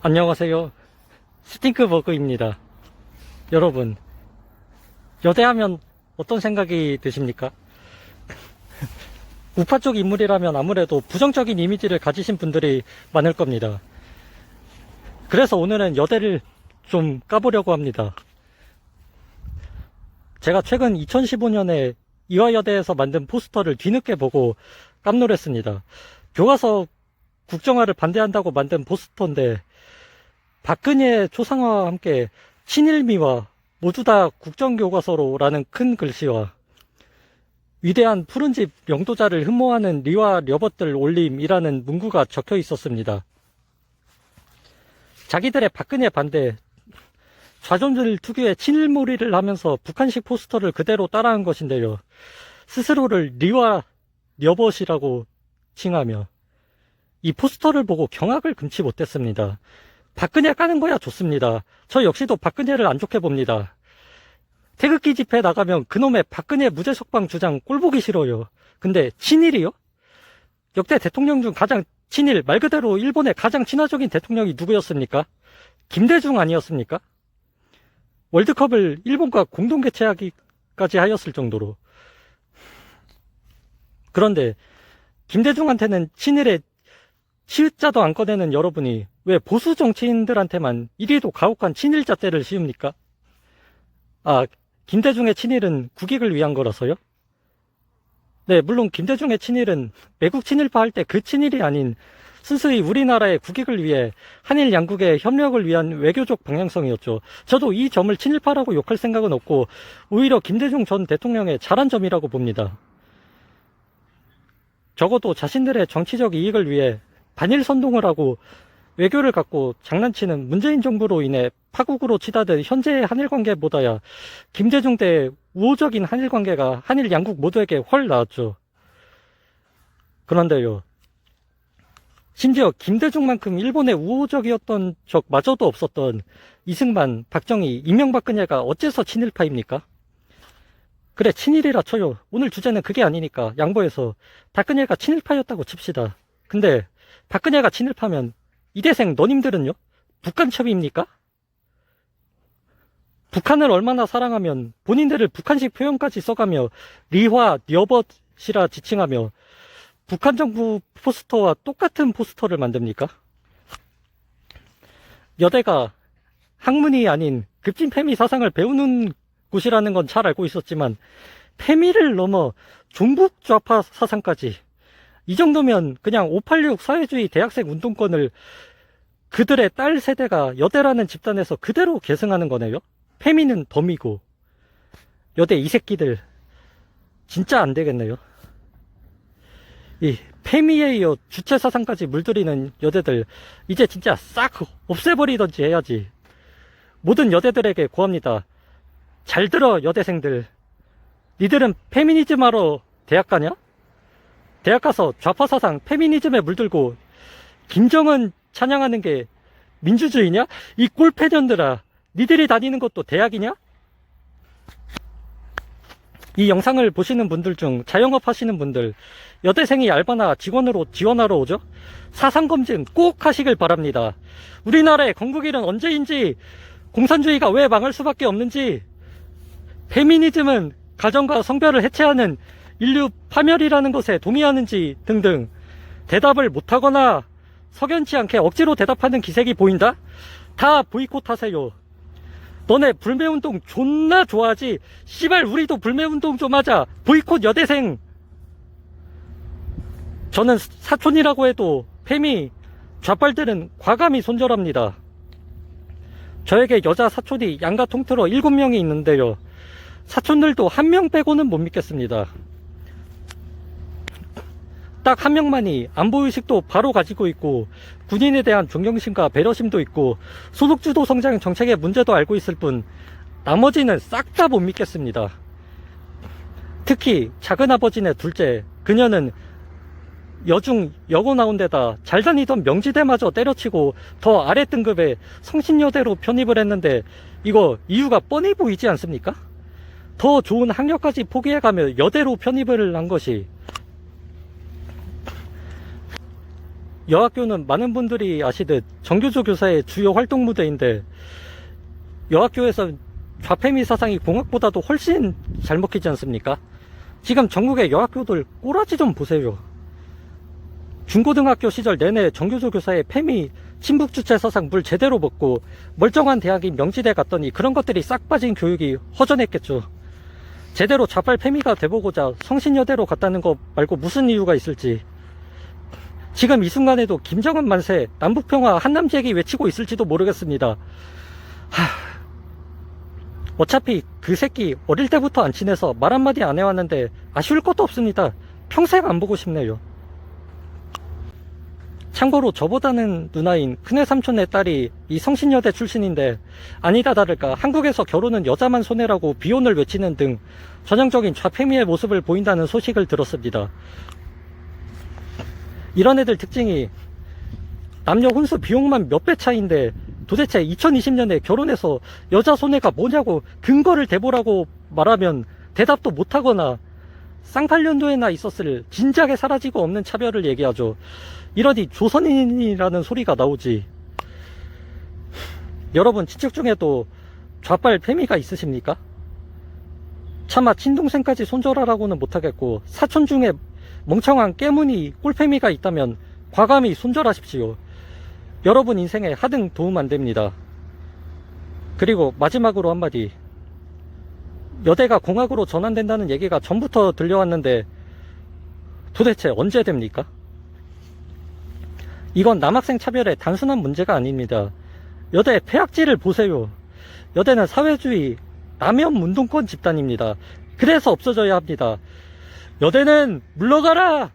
안녕하세요. 스팅크버그입니다. 여러분, 여대하면 어떤 생각이 드십니까? 우파 쪽 인물이라면 아무래도 부정적인 이미지를 가지신 분들이 많을 겁니다. 그래서 오늘은 여대를 좀 까보려고 합니다. 제가 최근 2015년에 이화여대에서 만든 포스터를 뒤늦게 보고 깜놀했습니다. 교과서 국정화를 반대한다고 만든 포스터인데 박근혜 초상화와 함께 친일미와 모두 다 국정교과서로 라는 큰 글씨와 위대한 푸른집 영도자를 흠모하는 리와 려벗들 올림이라는 문구가 적혀 있었습니다. 자기들의 박근혜 반대, 좌존들 특유의 친일몰이를 하면서 북한식 포스터를 그대로 따라한 것인데요. 스스로를 리와 려벗이라고 칭하며 이 포스터를 보고 경악을 금치 못했습니다. 박근혜 까는 거야 좋습니다. 저 역시도 박근혜를 안 좋게 봅니다. 태극기 집회 나가면 그놈의 박근혜 무죄 석방 주장 꼴보기 싫어요. 근데 친일이요? 역대 대통령 중 가장 친일, 말 그대로 일본의 가장 친화적인 대통령이 누구였습니까? 김대중 아니었습니까? 월드컵을 일본과 공동 개최하기까지 하였을 정도로. 그런데 김대중한테는 친일의 치읓자도 안 꺼내는 여러분이 왜 보수 정치인들한테만 이리도 가혹한 친일자 떼를 씌웁니까? 아, 김대중의 친일은 국익을 위한 거라서요? 네, 물론 김대중의 친일은 매국 친일파 할 때 그 친일이 아닌 스스로 우리나라의 국익을 위해 한일 양국의 협력을 위한 외교적 방향성이었죠. 저도 이 점을 친일파라고 욕할 생각은 없고 오히려 김대중 전 대통령의 잘한 점이라고 봅니다. 적어도 자신들의 정치적 이익을 위해 반일 선동을 하고 외교를 갖고 장난치는 문재인 정부로 인해 파국으로 치닫은 현재의 한일 관계보다야 김대중 때의 우호적인 한일 관계가 한일 양국 모두에게 훨 나았죠. 그런데요, 심지어 김대중만큼 일본에 우호적이었던 적마저도 없었던 이승만, 박정희, 이명박근혜가 어째서 친일파입니까? 그래, 친일이라 쳐요. 오늘 주제는 그게 아니니까 양보해서 박근혜가 친일파였다고 칩시다. 근데 박근혜가 친일파면 이대생 너님들은요? 북한첩입니까? 북한을 얼마나 사랑하면 본인들을 북한식 표현까지 써가며 리화, 려벗이라 지칭하며 북한 정부 포스터와 똑같은 포스터를 만듭니까? 여대가 학문이 아닌 급진 패미 사상을 배우는 곳이라는 건 잘 알고 있었지만 패미를 넘어 종북 좌파 사상까지, 이 정도면 그냥 586 사회주의 대학생 운동권을 그들의 딸 세대가 여대라는 집단에서 그대로 계승하는 거네요. 패미는 덤이고 여대 이 새끼들 진짜 안 되겠네요. 이 패미에 이어 주체 사상까지 물들이는 여대들 이제 진짜 싹 없애버리던지 해야지. 모든 여대들에게 고합니다. 잘 들어 여대생들. 니들은 페미니즘 하러 대학 가냐? 대학 가서 좌파 사상 페미니즘에 물들고 김정은 찬양하는 게 민주주의냐? 이 꼴패년들아, 니들이 다니는 것도 대학이냐? 이 영상을 보시는 분들 중 자영업 하시는 분들, 여대생이 알바나 직원으로 지원하러 오죠? 사상검증 꼭 하시길 바랍니다. 우리나라의 건국일은 언제인지, 공산주의가 왜 망할 수밖에 없는지, 페미니즘은 가정과 성별을 해체하는 인류 파멸이라는 것에 동의하는지 등등 대답을 못하거나 석연치 않게 억지로 대답하는 기색이 보인다? 다 보이콧하세요. 너네 불매운동 존나 좋아하지? 씨발 우리도 불매운동 좀 하자. 보이콧 여대생. 저는 사촌이라고 해도 페미 좌빨들은 과감히 손절합니다. 저에게 여자 사촌이 양가 통틀어 7명이 있는데요, 사촌들도 한 명 빼고는 못 믿겠습니다. 딱 한 명만이 안보의식도 바로 가지고 있고 군인에 대한 존경심과 배려심도 있고 소득주도 성장 정책의 문제도 알고 있을 뿐 나머지는 싹 다 못 믿겠습니다. 특히 작은아버지네 둘째, 그녀는 여중 여고 나온 데다 잘 다니던 명지대마저 때려치고 더 아래 등급의 성신여대로 편입을 했는데 이거 이유가 뻔히 보이지 않습니까? 더 좋은 학력까지 포기해가며 여대로 편입을 한 것이 여학교는 많은 분들이 아시듯 정교조 교사의 주요 활동 무대인데, 여학교에서 좌페미 사상이 공학보다도 훨씬 잘 먹히지 않습니까? 지금 전국의 여학교들 꼬라지 좀 보세요. 중고등학교 시절 내내 정교조 교사의 페미 친북 주체 사상 물 제대로 먹고 멀쩡한 대학인 명지대 갔더니 그런 것들이 싹 빠진 교육이 허전했겠죠. 제대로 좌빨 페미가 돼보고자 성신여대로 갔다는 거 말고 무슨 이유가 있을지. 지금 이 순간에도 김정은 만세, 남북평화, 한남제기 외치고 있을지도 모르겠습니다. 어차피 그 새끼 어릴 때부터 안 친해서 말 한마디 안 해왔는데 아쉬울 것도 없습니다. 평생 안 보고 싶네요. 참고로 저보다는 누나인 큰애 삼촌의 딸이 이 성신여대 출신인데, 아니다 다를까 한국에서 결혼은 여자만 손해라고 비혼을 외치는 등 전형적인 좌페미의 모습을 보인다는 소식을 들었습니다. 이런 애들 특징이 남녀 혼수 비용만 몇 배 차이인데 도대체 2020년에 결혼해서 여자 손해가 뭐냐고 근거를 대보라고 말하면 대답도 못하거나 쌍팔년도에나 있었을 진작에 사라지고 없는 차별을 얘기하죠. 이러니 조선인이라는 소리가 나오지. 여러분 친척 중에도 좌빨 페미가 있으십니까? 차마 친동생까지 손절하라고는 못하겠고, 사촌 중에 멍청한 깨문이 꼴페미가 있다면 과감히 손절하십시오. 여러분 인생에 하등 도움 안 됩니다. 그리고 마지막으로 한마디. 여대가 공학으로 전환된다는 얘기가 전부터 들려왔는데 도대체 언제 됩니까? 이건 남학생 차별의 단순한 문제가 아닙니다. 여대 폐학지를 보세요. 여대는 사회주의 남혐 운동권 집단입니다. 그래서 없어져야 합니다. 여대는 물러가라!